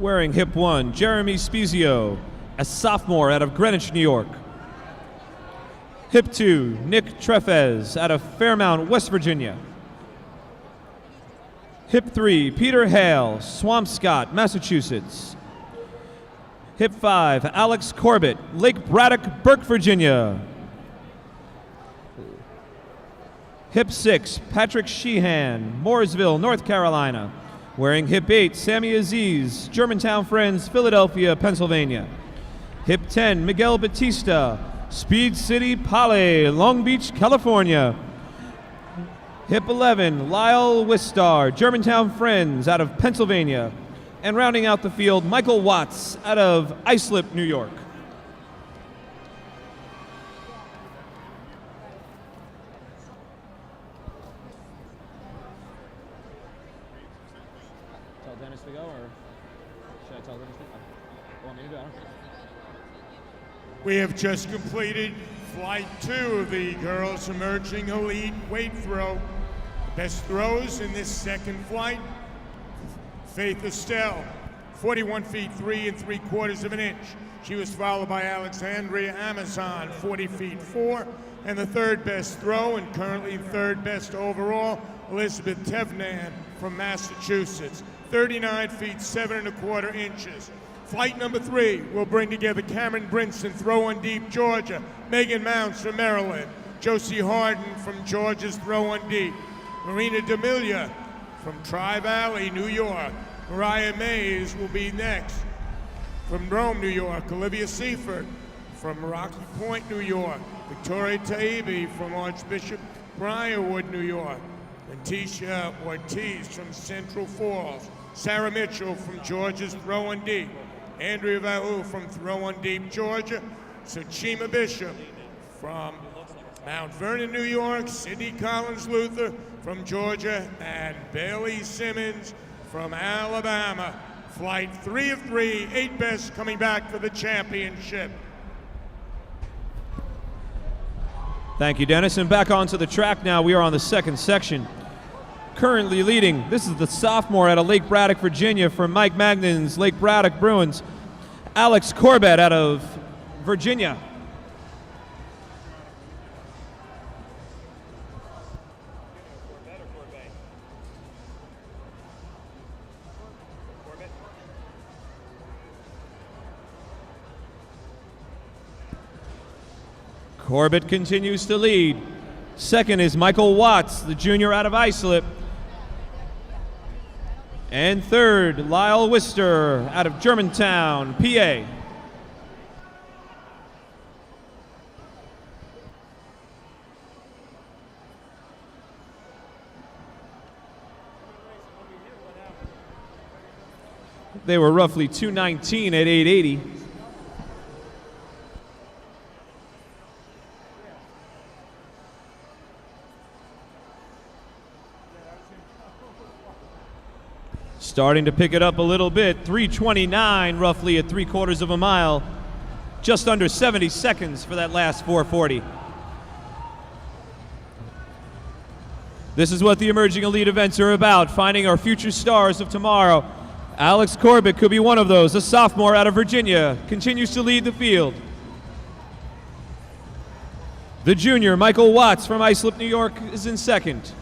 Wearing hip 1, Jeremy Spezio, a sophomore out of Greenwich, New York. Hip 2, Nick Trefez out of Fairmount, West Virginia. Hip 3, Peter Hale, Swampscott, Massachusetts. Hip 5, Alex Corbett, Lake Braddock, Burke, Virginia. Hip 6, Patrick Sheehan, Mooresville, North Carolina. Wearing hip 8, Sammy Aziz, Germantown Friends, Philadelphia, Pennsylvania. Hip 10, Miguel Batista, Speed City Pale, Long Beach, California. Hip 11, Lyle Wistar, Germantown Friends out of Pennsylvania. And rounding out the field, Michael Watts out of Islip, New York. Tell Dennis to go, or should I tell Dennis to go? Want me to go? We have just completed Flight 2 of the Girls Emerging Elite Weight Throw. Best throws in this second flight, Faith Estelle, 41 feet 3 3/4 of an inch. She was followed by Alexandria Amazon, 40 feet 4, and the third best throw, and currently third best overall, Elizabeth Tevnan from Massachusetts, 39 feet 7 1/4 inches. Flight number 3 will bring together Cameron Brinson, Throw-On Deep, Georgia, Megan Mounts from Maryland, Josie Harden from Georgia's Throw-On Deep, Marina D'Amelia from Tri-Valley, New York. Mariah Mays will be next. From Rome, New York, Olivia Seifert from Rocky Point, New York. Victoria Taibbi from Archbishop Briarwood, New York. Leticia Ortiz from Central Falls. Sarah Mitchell from Georgia's Throw-On Deep. Andrea Vahu from Throw-On Deep, Georgia. Sochima Bishop from Mount Vernon, New York. Sydney Collins Luther from Georgia. And Bailey Simmons from Alabama. Flight 3 of 3, 8 best coming back for the championship. Thank you, Dennis. And back onto the track now. We are on the second section. Currently leading, this is the sophomore out of Lake Braddock, Virginia, from Mike Magnon's Lake Braddock Bruins, Alex Corbett out of Virginia. Corbett continues to lead. Second is Michael Watts, the junior out of Islip. And third, Lyle Wister out of Germantown, PA. They were roughly 219 at 880. Starting to pick it up a little bit, 3:29 roughly at 3/4 of a mile. Just under 70 seconds for that last 440. This is what the Emerging Elite events are about, finding our future stars of tomorrow. Alex Corbett could be one of those, a sophomore out of Virginia, continues to lead the field. The junior, Michael Watts from Islip, New York, is in second.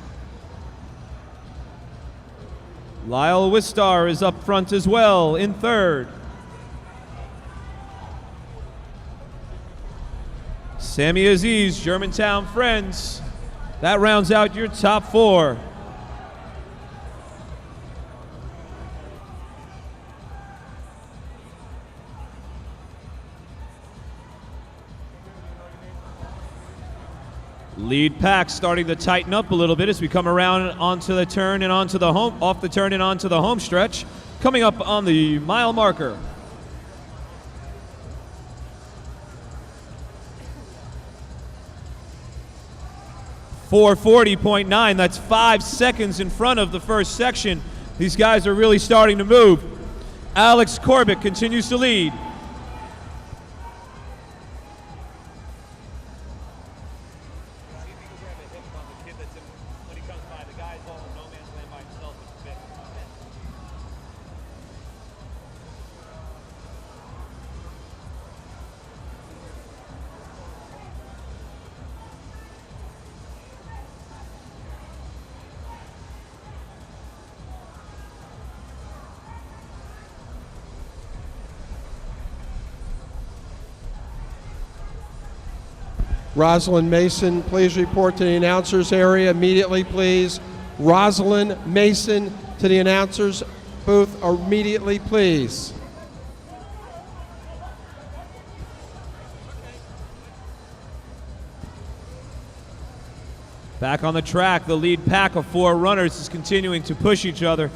Lyle Wistar is up front as well in third. Sammy Aziz, Germantown Friends. That rounds out your top four. Lead pack starting to tighten up a little bit as we come around onto the turn and onto the home, off the turn and onto the home stretch. Coming up on the mile marker. .440.9, that's 5 seconds in front of the first section. These guys are really starting to move. Alex Corbett continues to lead. Rosalind Mason, please report to the announcers area immediately, please. Rosalind Mason to the announcers booth immediately, please. Back on the track, the lead pack of 4 runners is continuing to push each other.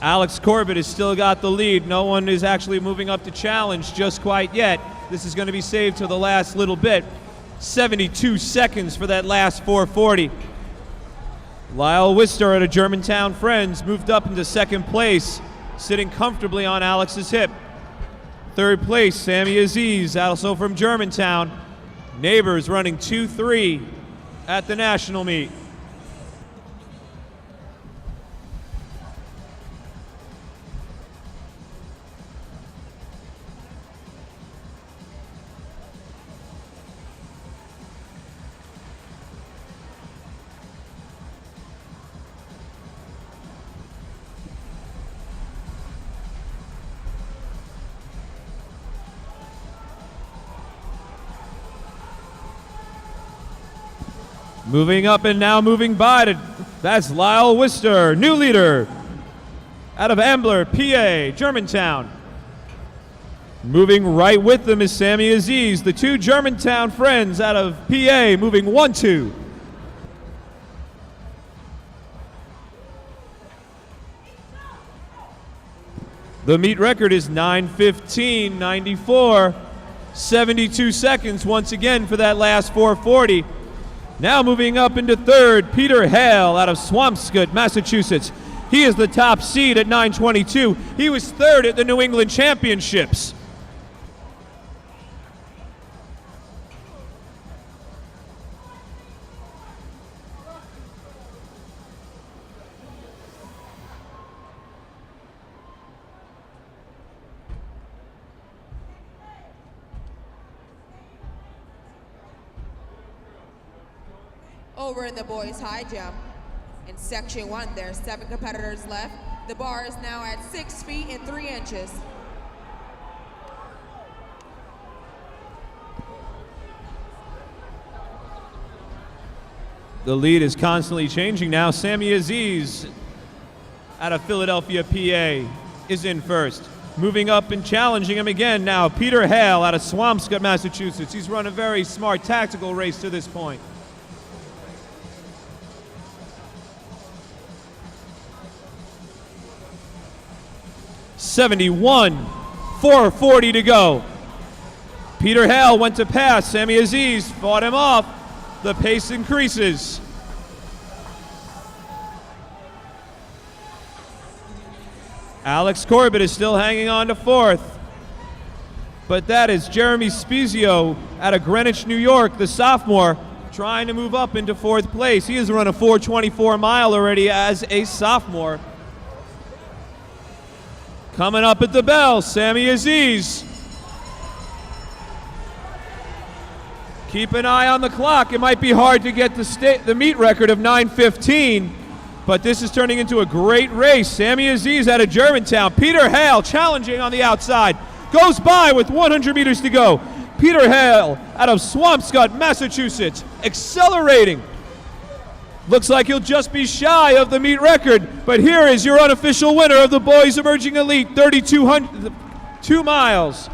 Alex Corbett has still got the lead. No one is actually moving up to challenge just quite yet. This is going to be saved to the last little bit. 72 seconds for that last 440. Lyle Wister out of Germantown Friends moved up into second place, sitting comfortably on Alex's hip. Third place, Sammy Aziz, also from Germantown. Neighbors running 2-3 at the national meet. Moving up and now moving by, that's Lyle Wister, new leader out of Ambler, PA, Germantown. Moving right with them is Sammy Aziz, the 2 Germantown Friends out of PA, moving 1-2. The meet record is 9:15.94, 72 seconds once again for that last 440. Now moving up into third, Peter Hale out of Swampscott, Massachusetts. He is the top seed at 9:22. He was third at the New England Championships. Over in the boys' high jump, in section 1, there are 7 competitors left. The bar is now at 6 feet and 3 inches. The lead is constantly changing now. Sammy Aziz out of Philadelphia, PA is in first. Moving up and challenging him again now, Peter Hale out of Swampscott, Massachusetts. He's run a very smart tactical race to this point. $71,440 to go. Peter Hale went to pass. Sammy Aziz fought him off. The pace increases. Alex Corbett is still hanging on to fourth. But that is Jeremy Spezio out of Greenwich, New York, the sophomore, trying to move up into fourth place. He has run a 4:24 mile already as a sophomore. Coming up at the bell, Sammy Aziz. Keep an eye on the clock. It might be hard to get the meet record of 9:15, but this is turning into a great race. Sammy Aziz out of Germantown. Peter Hale challenging on the outside. Goes by with 100 meters to go. Peter Hale out of Swampscott, Massachusetts, accelerating. Looks like he'll just be shy of the meet record, but here is your unofficial winner of the Boys Emerging Elite 2 miles.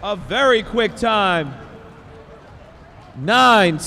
A very quick time. 9.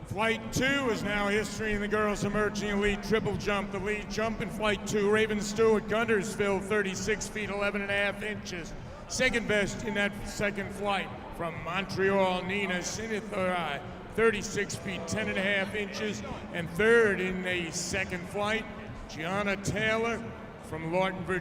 Flight 2 is now history in the girls' emerging elite triple jump. The lead jump in Flight 2, Raven Stewart, Guntersville, 36 feet, 11.5 inches. Second best in that second flight from Montreal, Nina Sinitharai, 36 feet, 10.5 inches. And third in the second flight, Gianna Taylor from Lawton, Virginia.